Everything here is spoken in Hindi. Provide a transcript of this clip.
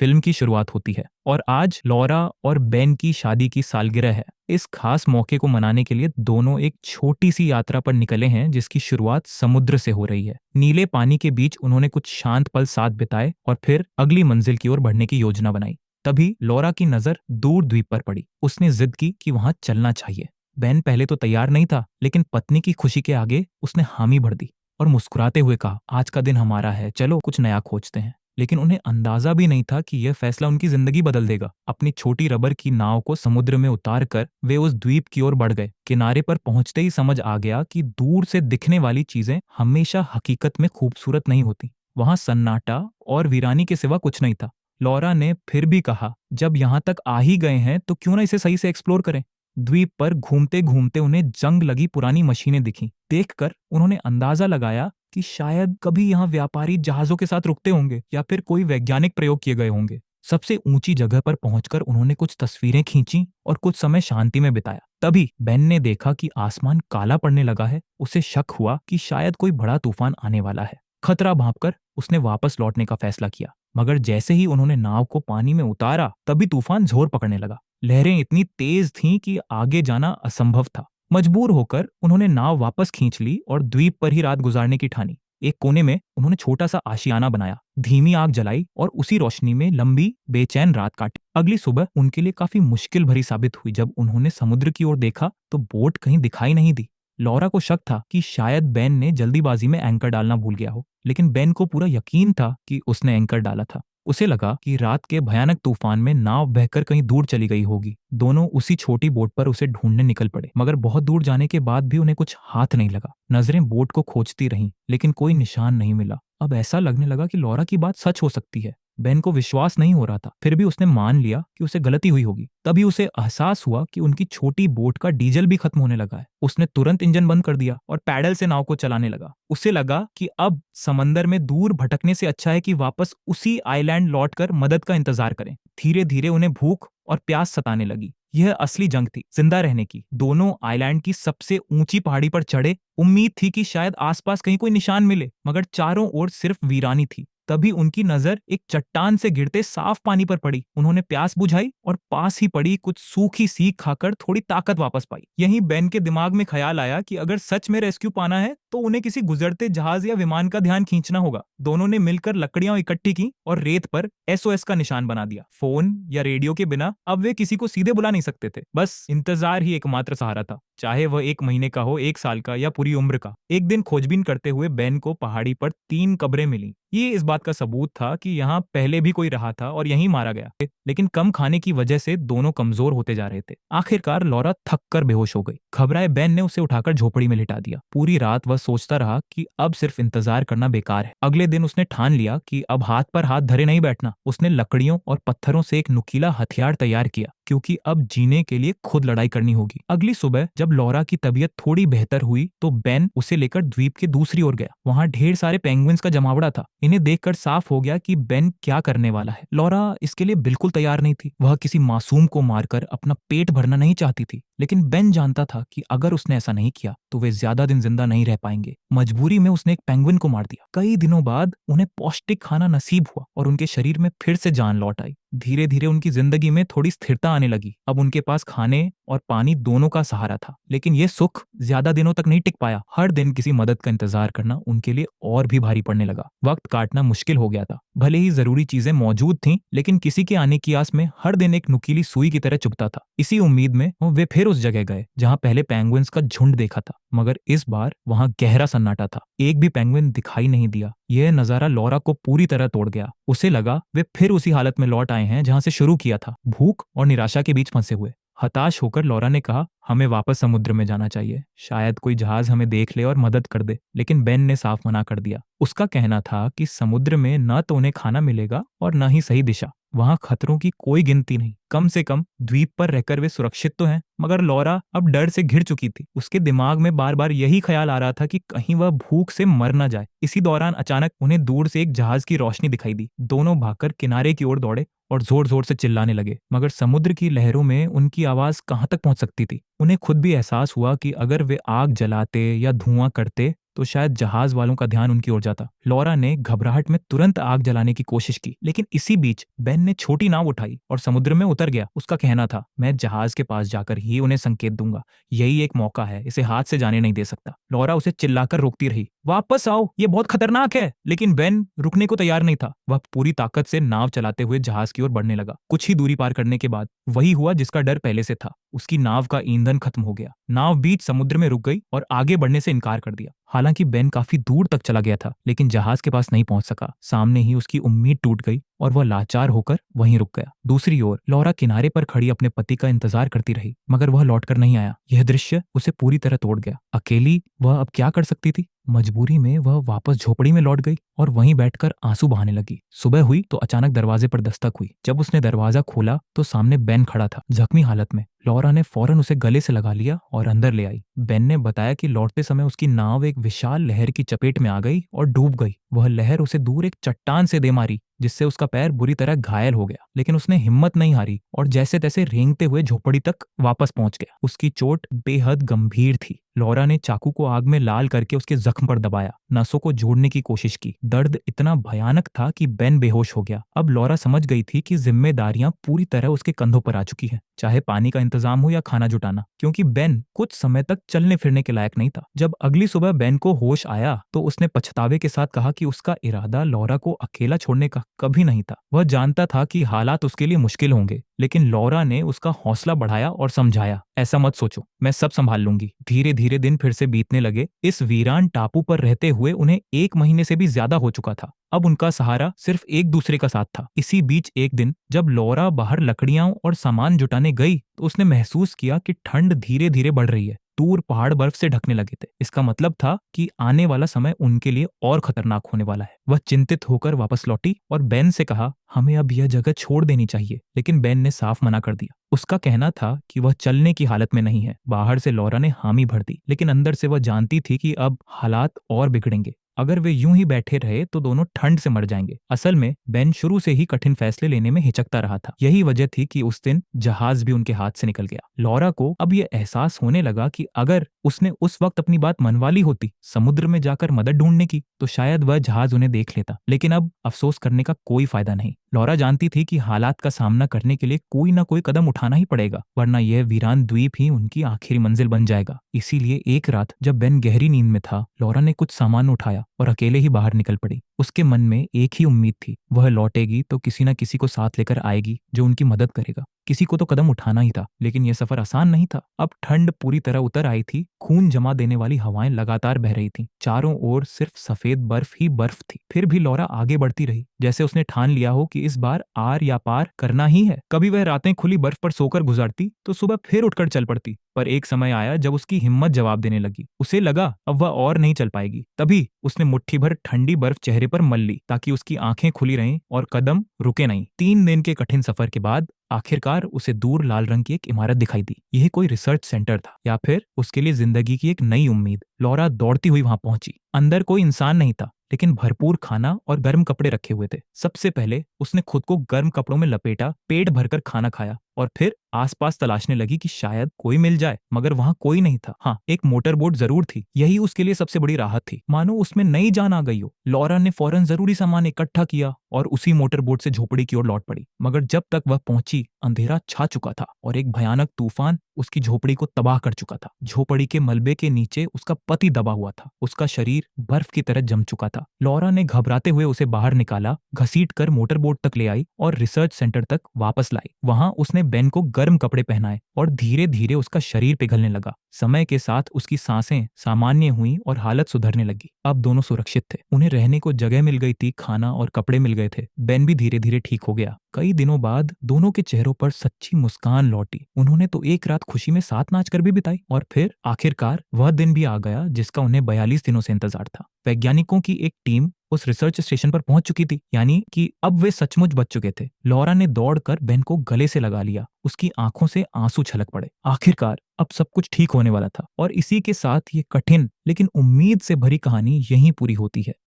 फिल्म की शुरुआत होती है और आज लॉरा और बेन की शादी की सालगिरह है। इस खास मौके को मनाने के लिए दोनों एक छोटी सी यात्रा पर निकले हैं जिसकी शुरुआत समुद्र से हो रही है। नीले पानी के बीच उन्होंने कुछ शांत पल साथ बिताए और फिर अगली मंजिल की ओर बढ़ने की योजना बनाई। तभी लॉरा की नजर दूर द्वीप पर पड़ी। उसने जिद की कि वहां चलना चाहिए। बेन पहले तो तैयार नहीं था, लेकिन पत्नी की खुशी के आगे उसने हामी भर दी और मुस्कुराते हुए कहा, आज का दिन हमारा है, चलो कुछ नया खोजते हैं। लेकिन उन्हें अंदाजा भी नहीं था कि यह फैसला उनकी जिंदगी बदल देगा। अपनी छोटी रबर की नाव को समुद्र में उतार कर वे उस द्वीप की ओर बढ़ गए। किनारे पर पहुंचते ही समझ आ गया कि दूर से दिखने वाली चीजें हमेशा हकीकत में खूबसूरत नहीं होती। वहां सन्नाटा और वीरानी के सिवा कुछ नहीं था। लॉरा ने फिर भी कहा, जब यहां तक आ ही गए हैं तो क्यों ना इसे सही से एक्सप्लोर करें। द्वीप पर घूमते घूमते उन्हें जंग लगी पुरानी मशीनें दिखीं। देखकर उन्होंने अंदाजा लगाया कि शायद कभी यहाँ व्यापारी जहाजों के साथ रुकते होंगे या फिर कोई वैज्ञानिक प्रयोग किए गए होंगे। सबसे ऊंची जगह पर पहुंचकर उन्होंने कुछ तस्वीरें खींची और कुछ समय शांति में बिताया। तभी बेन ने देखा कि आसमान काला पड़ने लगा है। उसे शक हुआ कि शायद कोई बड़ा तूफान आने वाला है। खतरा भांपकर उसने वापस लौटने का फैसला किया, मगर जैसे ही उन्होंने नाव को पानी में उतारा तभी तूफान जोर पकड़ने लगा। लहरें इतनी तेज थीं कि आगे जाना असंभव था। मजबूर होकर उन्होंने नाव वापस खींच ली और द्वीप पर ही रात गुजारने की ठानी। एक कोने में उन्होंने छोटा सा आशियाना बनाया, धीमी आग जलाई और उसी रोशनी में लंबी बेचैन रात काटी। अगली सुबह उनके लिए काफी मुश्किल भरी साबित हुई। जब उन्होंने समुद्र की ओर देखा तो बोट कहीं दिखाई नहीं दी। लॉरा को शक था कि शायद बेन ने जल्दीबाजी में एंकर डालना भूल गया हो, लेकिन बेन को पूरा यकीन था कि उसने एंकर डाला था। उसे लगा कि रात के भयानक तूफान में नाव बहकर कहीं दूर चली गई होगी। दोनों उसी छोटी बोट पर उसे ढूंढने निकल पड़े, मगर बहुत दूर जाने के बाद भी उन्हें कुछ हाथ नहीं लगा। नजरें बोट को खोजती रहीं, लेकिन कोई निशान नहीं मिला। अब ऐसा लगने लगा कि लॉरा की बात सच हो सकती है। बेन को विश्वास नहीं हो रहा था, फिर भी उसने मान लिया कि उसे गलती हुई होगी। तभी उसे एहसास हुआ कि उनकी छोटी बोट का डीजल भी खत्म होने लगा है। उसने तुरंत इंजन बंद कर दिया और पैडल से नाव को चलाने लगा। उसे लगा कि अब समंदर में दूर भटकने से अच्छा है कि वापस उसी आइलैंड लौटकर मदद का इंतजार करें। धीरे धीरे उन्हें भूख और प्यास सताने लगी। यह असली जंग थी, जिंदा रहने की। दोनों आइलैंड की सबसे ऊंची पहाड़ी पर चढ़े। उम्मीद थी कि शायद आसपास कहीं कोई निशान मिले, मगर चारों ओर सिर्फ वीरानी थी। तभी उनकी नजर एक चट्टान से गिरते साफ पानी पर पड़ी। उन्होंने प्यास बुझाई और पास ही पड़ी कुछ सूखी सीख खाकर थोड़ी ताकत वापस पाई। यहीं बेन के दिमाग में ख्याल आया कि अगर सच में रेस्क्यू पाना है तो उन्हें किसी गुजरते जहाज या विमान का ध्यान खींचना होगा। दोनों ने मिलकर लकड़ियां इकट्ठी की और रेत पर एसओएस का निशान बना दिया। फोन या रेडियो के बिना अब वे किसी को सीधे बुला नहीं सकते थे। बस इंतजार ही एकमात्र सहारा था, चाहे वह 1 महीने का हो, 1 साल का या पूरी उम्र का। एक दिन खोजबीन करते हुए बेन को पहाड़ी पर 3 कब्रें मिली। ये इस बात का सबूत था कि यहाँ पहले भी कोई रहा था और यहीं मारा गया। लेकिन कम खाने की वजह से दोनों कमजोर होते जा रहे थे। आखिरकार लॉरा थक कर बेहोश हो गई। घबराए बेन ने उसे उठाकर झोपड़ी में लिटा दिया। पूरी रात वह सोचता रहा कि अब सिर्फ इंतजार करना बेकार है। अगले दिन उसने ठान लिया कि अब हाथ पर हाथ धरे नहीं बैठना। उसने लकड़ियों और पत्थरों से एक नुकीला हथियार तैयार किया, क्योंकि अब जीने के लिए खुद लड़ाई करनी होगी। अगली सुबह जब लॉरा की तबीयत थोड़ी बेहतर हुई तो बेन उसे लेकर द्वीप के दूसरी ओर गया। वहां ढेर सारे पेंगुइन्स का जमावड़ा था। इन्हें देखकर साफ हो गया कि बेन क्या करने वाला है। लॉरा इसके लिए बिल्कुल तैयार नहीं थी। वह किसी मासूम को मारकर अपना पेट भरना नहीं चाहती थी, लेकिन बेन जानता था कि अगर उसने ऐसा नहीं किया तो वे ज्यादा दिन जिंदा नहीं रह पाएंगे। मजबूरी में उसने एक पेंगुइन को मार दिया। कई दिनों बाद उन्हें पौष्टिक खाना नसीब हुआ और उनके शरीर में फिर से जान लौट आई। धीरे धीरे उनकी जिंदगी में थोड़ी स्थिरता आने लगी। अब उनके पास खाने और पानी दोनों का सहारा था, लेकिन यह सुख ज्यादा दिनों तक नहीं टिक पाया। हर दिन किसी मदद का इंतजार करना उनके लिए और भी भारी पड़ने लगा। वक्त काटना मुश्किल हो गया था। भले ही जरूरी चीजें मौजूद थीं, लेकिन किसी के आने की आस में हर दिन एक नुकीली सुई की तरह चुभता था। इसी उम्मीद में वे फिर उस जगह गए जहां पहले पेंगुइन्स का झुंड देखा था, मगर इस बार वहां गहरा सन्नाटा था। एक भी पेंगुइन दिखाई नहीं दिया। यह नजारा लॉरा को पूरी तरह तोड़ गया। उसे लगा वे फिर उसी हालत में लौट आए हैं जहां से शुरू किया था, भूख और निराशा के बीच फंसे हुए। हताश होकर लॉरा ने कहा, हमें वापस समुद्र में जाना चाहिए। शायद कोई जहाज हमें देख ले और मदद कर दे। लेकिन बेन ने साफ मना कर दिया। उसका कहना था कि समुद्र में न तो उन्हें खाना मिलेगा और न ही सही दिशा। वहां खतरों की कोई गिनती नहीं। कम से कम द्वीप पर रहकर वे सुरक्षित तो हैं। मगर लॉरा अब डर से घिर चुकी थी। उसके दिमाग में बार बार यही ख्याल आ रहा था कि कहीं वह भूख से मर न जाए। इसी दौरान अचानक उन्हें दूर से एक जहाज की रोशनी दिखाई दी। दोनों भागकर किनारे की ओर दौड़े और जोर जोर से चिल्लाने लगे, मगर समुद्र की लहरों में उनकी आवाज कहां तक पहुंच सकती थी। उन्हें खुद भी एहसास हुआ कि अगर वे आग जलाते या धुआं करते तो शायद जहाज वालों का ध्यान उनकी ओर जाता। लॉरा ने घबराहट में तुरंत आग जलाने की कोशिश की, लेकिन इसी बीच बेन ने छोटी नाव उठाई और समुद्र में उतर गया। उसका कहना था, मैं जहाज के पास जाकर ही उन्हें संकेत दूंगा। यही एक मौका है, इसे हाथ से जाने नहीं दे सकता। लॉरा उसे चिल्लाकर रोकती रही, वापस आओ, ये बहुत खतरनाक है। लेकिन बेन रुकने को तैयार नहीं था। वह पूरी ताकत से नाव चलाते हुए जहाज की ओर बढ़ने लगा। कुछ ही दूरी पार करने के बाद वही हुआ जिसका डर पहले से था। उसकी नाव का ईंधन खत्म हो गया। नाव बीच समुद्र में रुक गई और आगे बढ़ने से इनकार कर दिया। हालांकि बेन काफी दूर तक चला गया था, लेकिन जहाज के पास नहीं पहुंच सका। सामने ही उसकी उम्मीद टूट गई और वह लाचार होकर वहीं रुक गया। दूसरी ओर लॉरा किनारे पर खड़ी अपने पति का इंतजार करती रही, मगर वह लौटकर नहीं आया। यह दृश्य उसे पूरी तरह तोड़ गया। अकेली वह अब क्या कर सकती थी? मजबूरी में वह वापस झोपड़ी में लौट गई और वहीं बैठकर आंसू बहाने लगी। सुबह हुई तो अचानक दरवाजे पर दस्तक हुई। जब उसने दरवाजा खोला तो सामने बेन खड़ा था, जख्मी हालत में। लॉरा ने फौरन उसे गले से लगा लिया और अंदर ले आई। बेन ने बताया कि लौटते समय उसकी नाव एक विशाल लहर की चपेट में आ गई और डूब गई। वह लहर उसे दूर एक चट्टान से दे मारी, जिससे उसका पैर बुरी तरह घायल हो गया। लेकिन उसने हिम्मत नहीं हारी और जैसे तैसे रेंगते हुए झोपड़ी तक वापस पहुंच गया। उसकी चोट बेहद गंभीर थी। लॉरा ने चाकू को आग में लाल करके उसके जख्म पर दबाया, नसों को जोड़ने की कोशिश की। दर्द इतना भयानक था कि बेन बेहोश हो गया। अब लॉरा समझ गई थी कि जिम्मेदारियां पूरी तरह उसके कंधों पर आ चुकी हैं, चाहे पानी का इंतजाम हो या खाना जुटाना, क्योंकि बेन कुछ समय तक चलने फिरने के लायक नहीं था। जब अगली सुबह बेन को होश आया तो उसने पछतावे के साथ कहा कि उसका इरादा लॉरा को अकेला छोड़ने का कभी नहीं था। वह जानता था कि हालात उसके लिए मुश्किल होंगे, लेकिन लॉरा ने उसका हौसला बढ़ाया और समझाया, ऐसा मत सोचो, मैं सब संभाल लूंगी। धीरे धीरे दिन फिर से बीतने लगे। इस वीरान टापू पर रहते हुए उन्हें 1 महीने से भी ज्यादा हो चुका था। अब उनका सहारा सिर्फ एक दूसरे का साथ था। इसी बीच एक दिन जब लॉरा बाहर लकड़ियां और सामान जुटाने गई तो उसने महसूस किया कि ठंड धीरे धीरे बढ़ रही है। दूर पहाड़ बर्फ से ढकने लगे थे। इसका मतलब था कि आने वाला समय उनके लिए और खतरनाक होने वाला है। वह चिंतित होकर वापस लौटी और बेन से कहा, हमें अब यह जगह छोड़ देनी चाहिए। लेकिन बेन ने साफ मना कर दिया। उसका कहना था कि वह चलने की हालत में नहीं है। बाहर से लॉरा ने हामी भर दी, लेकिन अंदर से वह जानती थी कि अब हालात और बिगड़ेंगे। अगर वे यूं ही बैठे रहे तो दोनों ठंड से मर जाएंगे। असल में बेन शुरू से ही कठिन फैसले लेने में हिचकता रहा था। यही वजह थी कि उस दिन जहाज भी उनके हाथ से निकल गया। लॉरा को अब यह एहसास होने लगा कि अगर उसने उस वक्त अपनी बात मनवा ली होती, समुद्र में जाकर मदद ढूंढने की, तो शायद वह जहाज उन्हें देख लेता। लेकिन अब अफसोस करने का कोई फायदा नहीं। लॉरा जानती थी कि हालात का सामना करने के लिए कोई ना कोई कदम उठाना ही पड़ेगा, वरना यह वीरान द्वीप ही उनकी आखिरी मंजिल बन जाएगा। इसीलिए एक रात जब बेन गहरी नींद में था, लॉरा ने कुछ सामान उठाया और अकेले ही बाहर निकल पड़ी। उसके मन में एक ही उम्मीद थी, वह लौटेगी तो किसी न किसी को साथ लेकर आएगी जो उनकी मदद करेगा। किसी को तो कदम उठाना ही था, लेकिन यह सफर आसान नहीं था। अब ठंड पूरी तरह उतर आई थी। खून जमा देने वाली हवाएं लगातार बह रही थीं। चारों ओर सिर्फ सफेद बर्फ ही बर्फ थी। फिर भी लॉरा आगे बढ़ती रही, जैसे उसने ठान लिया हो कि इस बार आर या पार करना ही है। कभी वह रातें खुली बर्फ पर सोकर गुजारती तो सुबह फिर उठकर चल पड़ती। पर एक समय आया जब उसकी हिम्मत जवाब देने लगी। उसे लगा अब वह और नहीं चल पाएगी। तभी उसने मुट्ठी भर ठंडी बर्फ चेहरे पर मल ली, ताकि उसकी आंखें खुली रहें और कदम रुके नहीं। 3 दिन के कठिन सफर के बाद आखिरकार उसे दूर लाल रंग की एक इमारत दिखाई दी। यह कोई रिसर्च सेंटर था या फिर उसके लिए जिंदगी की एक नई उम्मीद। लॉरा दौड़ती हुई वहां पहुंची। अंदर कोई इंसान नहीं था, लेकिन भरपूर खाना और गर्म कपड़े रखे हुए थे। सबसे पहले उसने खुद को गर्म कपड़ों में लपेटा, पेट भरकर खाना खाया और फिर आसपास तलाशने लगी कि शायद कोई मिल जाए। मगर वहां कोई नहीं था। हाँ, एक मोटर बोट जरूर थी। यही उसके लिए सबसे बड़ी राहत थी, मानो उसमें नई जान आ गई हो। लॉरा ने फौरन जरूरी सामान इकट्ठा किया और उसी मोटर बोट से झोपड़ी की ओर लौट पड़ी। मगर जब तक वह पहुंची, अंधेरा छा चुका था और एक भयानक तूफान उसकी झोपड़ी को तबाह कर चुका था। झोपड़ी के मलबे के नीचे उसका पति दबा हुआ था। उसका शरीर बर्फ की तरह जम चुका था। लॉरा ने घबराते हुए उसे बाहर निकाला, घसीट कर मोटर बोट तक ले आई और रिसर्च सेंटर तक वापस लाई। वहां उसने बेन को गर्म कपड़े पहनाए और धीरे धीरे उसका शरीर पिघलने लगा। समय के साथ उसकी सांसें सामान्य हुई और हालत सुधरने लगी। अब दोनों सुरक्षित थे। उन्हें रहने को जगह मिल गई थी, खाना और कपड़े मिल गए थे। बेन भी धीरे धीरे ठीक हो गया। कई दिनों बाद दोनों के चेहरों पर सच्ची मुस्कान लौटी। उन्होंने तो एक रात खुशी में साथ नाच कर भी बिताई और फिर आखिरकार वह दिन भी आ गया जिसका उन्हें 42 दिनों से इंतजार था। वैज्ञानिकों की एक टीम उस रिसर्च स्टेशन पर पहुंच चुकी थी, यानी कि अब वे सचमुच बच चुके थे। लॉरा ने दौड़कर बेन को गले से लगा लिया। उसकी आंखों से आंसू छलक पड़े। आखिरकार अब सब कुछ ठीक होने वाला था और इसी के साथ ये कठिन लेकिन उम्मीद से भरी कहानी यहीं पूरी होती है।